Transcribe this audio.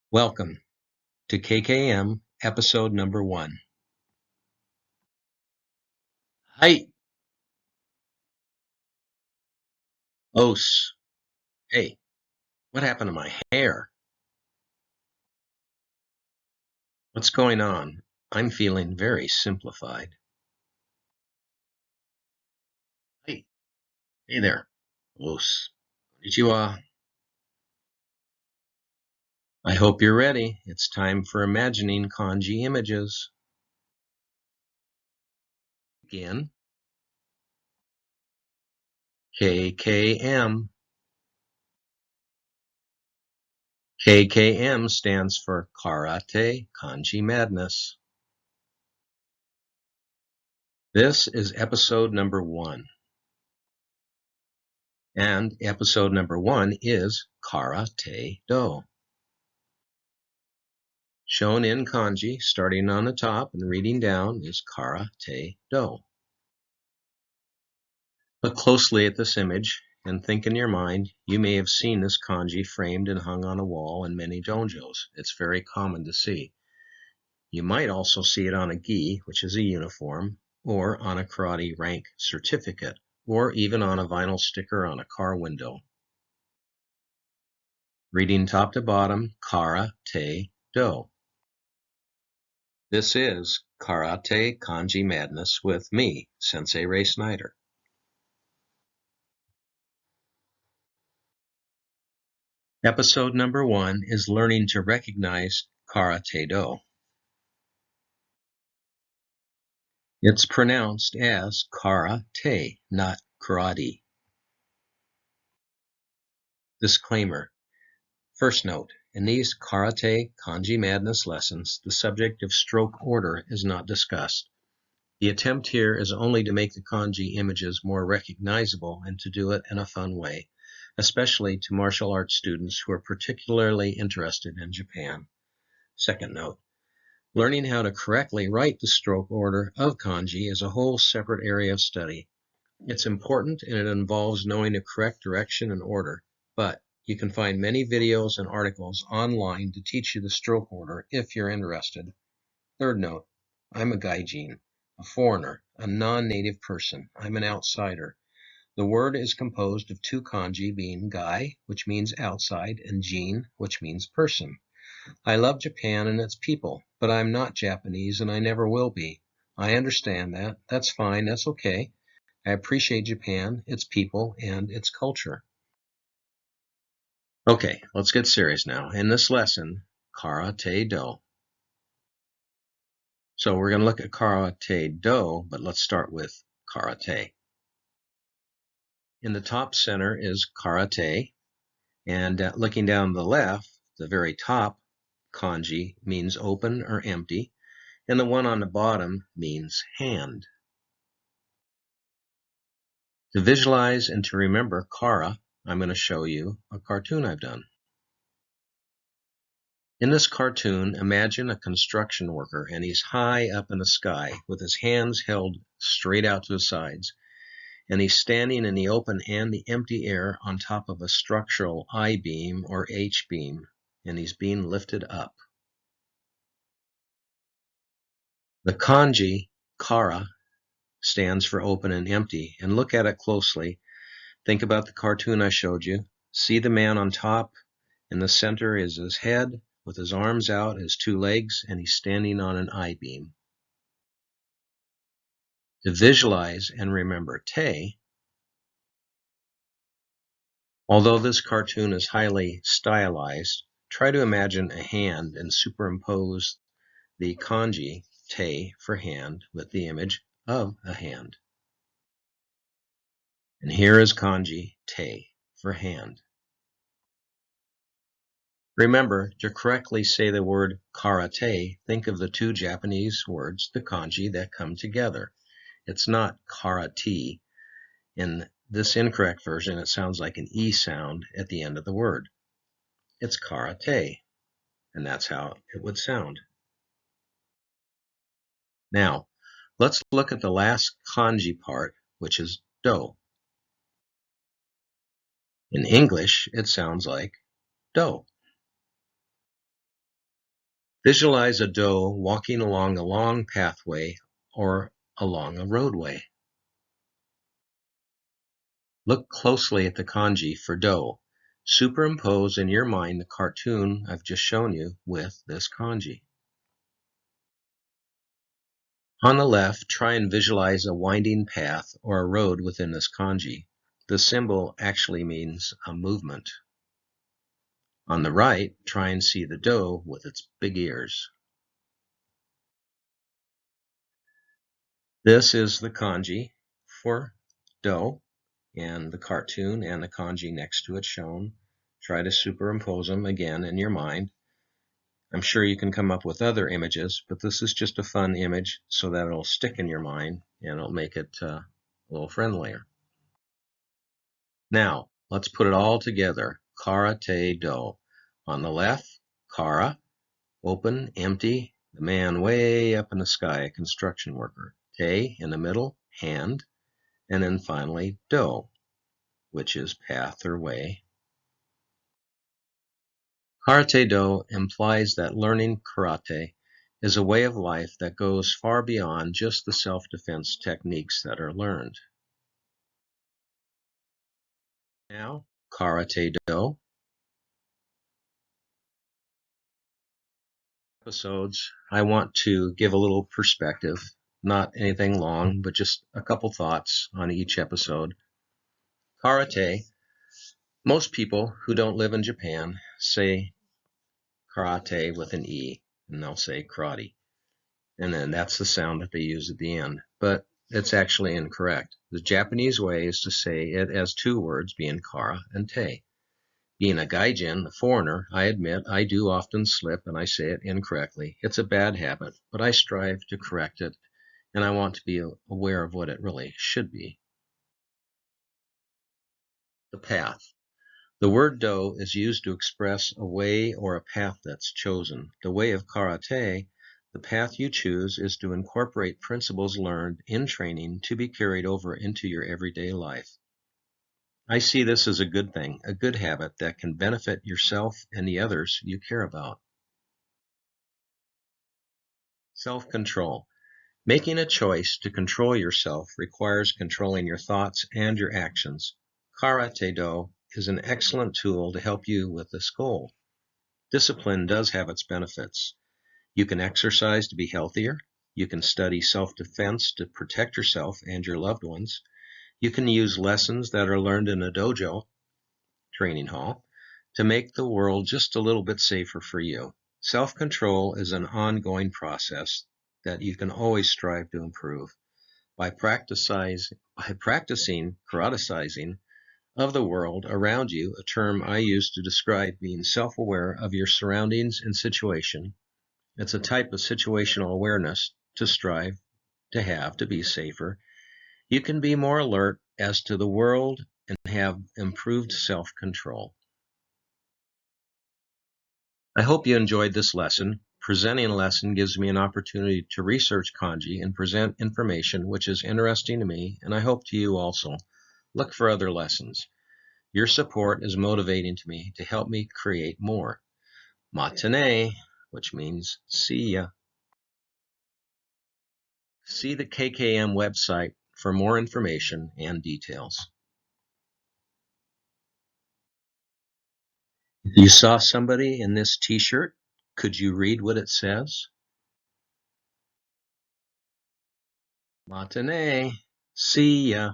Welcome to KKM episode number 1. Hi, Os. Hey, what happened to my hair? What's going on? I'm feeling very simplified. Hey, hey there, Os. Konnichiwa. I hope you're ready. It's time for imagining kanji images. Again, KKM. KKM stands for Karate Kanji Madness. This is episode number 1. And episode number 1 is Karate Do. Shown in kanji, starting on the top and reading down, is Karate Do. Look closely at this image and think in your mind, you may have seen this kanji framed and hung on a wall in many dojos. It's very common to see. You might also see it on a gi, which is a uniform, or on a karate rank certificate, or even on a vinyl sticker on a car window. Reading top to bottom, Karate Do. This is Karate Kanji Madness with me, Sensei Ray Snyder. Episode number 1 is learning to recognize Karate Do. It's pronounced as karate, not karate. Disclaimer. First note, in these Karate Kanji Madness lessons, the subject of stroke order is not discussed. The attempt here is only to make the kanji images more recognizable and to do it in a fun way, especially to martial arts students who are particularly interested in Japan. Second note, learning how to correctly write the stroke order of kanji is a whole separate area of study. It's important and it involves knowing the correct direction and order, but you can find many videos and articles online to teach you the stroke order if you're interested. Third note, I'm a gaijin, a foreigner, a non-native person. I'm an outsider. The word is composed of 2 kanji being gai, which means outside, and jin, which means person. I love Japan and its people, but I'm not Japanese and I never will be. I understand that. That's fine. That's okay. I appreciate Japan, its people, and its culture. Okay, let's get serious now. In this lesson, Karate Do. So we're going to look at Karate Do, but let's start with Karate. In the top center is Karate, and looking down the left, the very top kanji means open or empty, and the one on the bottom means hand. To visualize and to remember Kara, I'm going to show you a cartoon I've done. In this cartoon, imagine a construction worker, and he's high up in the sky with his hands held straight out to the sides, and he's standing in the open and the empty air on top of a structural I-beam or H-beam, and he's being lifted up. The kanji, kara, stands for open and empty, and look at it closely. Think about the cartoon I showed you. See the man on top? In the center is his head, with his arms out, his 2 legs, and he's standing on an I-beam. To visualize and remember te, although this cartoon is highly stylized, try to imagine a hand and superimpose the kanji te for hand with the image of a hand. And here is kanji te for hand. Remember, to correctly say the word karate, think of the 2 Japanese words, the kanji, that come together. It's not karate. In this incorrect version, it sounds like an E sound at the end of the word. It's karate, and that's how it would sound. Now, let's look at the last kanji part, which is do. In English, it sounds like do. Visualize a doe walking along a long pathway or along a roadway. Look closely at the kanji for doe. Superimpose in your mind the cartoon I've just shown you with this kanji. On the left, try and visualize a winding path or a road within this kanji. The symbol actually means a movement. On the right, try and see the doe with its big ears. This is the kanji for doe, and the cartoon and the kanji next to it shown. Try to superimpose them again in your mind. I'm sure you can come up with other images, but this is just a fun image so that it'll stick in your mind and it'll make it a little friendlier. Now, let's put it all together. Karate do. On the left, kara, open, empty, the man way up in the sky, a construction worker. Te in the middle, hand, and then finally do, which is path or way. Karate do implies that learning karate is a way of life that goes far beyond just the self-defense techniques that are learned. Now, karate do episodes, I want to give a little perspective, not anything long, but just a couple thoughts on each episode. Karate, most people who don't live in Japan say karate with an E, and they'll say karate. And then that's the sound that they use at the end. But it's actually incorrect. The Japanese way is to say it as two words, being kara and te. Being a gaijin, a foreigner, I admit I do often slip and I say it incorrectly. It's a bad habit, but I strive to correct it, and I want to be aware of what it really should be. The path. The word do is used to express a way or a path that's chosen. The way of karate, the path you choose is to incorporate principles learned in training to be carried over into your everyday life. I see this as a good thing, a good habit that can benefit yourself and the others you care about. Self-control. Making a choice to control yourself requires controlling your thoughts and your actions. Karate Do is an excellent tool to help you with this goal. Discipline does have its benefits. You can exercise to be healthier. You can study self-defense to protect yourself and your loved ones. You can use lessons that are learned in a dojo, training hall, to make the world just a little bit safer for you. Self-control is an ongoing process that you can always strive to improve. By practicing karaticizing of the world around you, a term I use to describe being self-aware of your surroundings and situation. It's a type of situational awareness to strive to have to be safer. You can be more alert as to the world and have improved self-control. I hope you enjoyed this lesson. Presenting a lesson gives me an opportunity to research kanji and present information which is interesting to me, and I hope to you also. Look for other lessons. Your support is motivating to me to help me create more. Matane, which means see ya. See the KKM website for more information and details. If you saw somebody in this t-shirt, could you read what it says? Matane, see ya.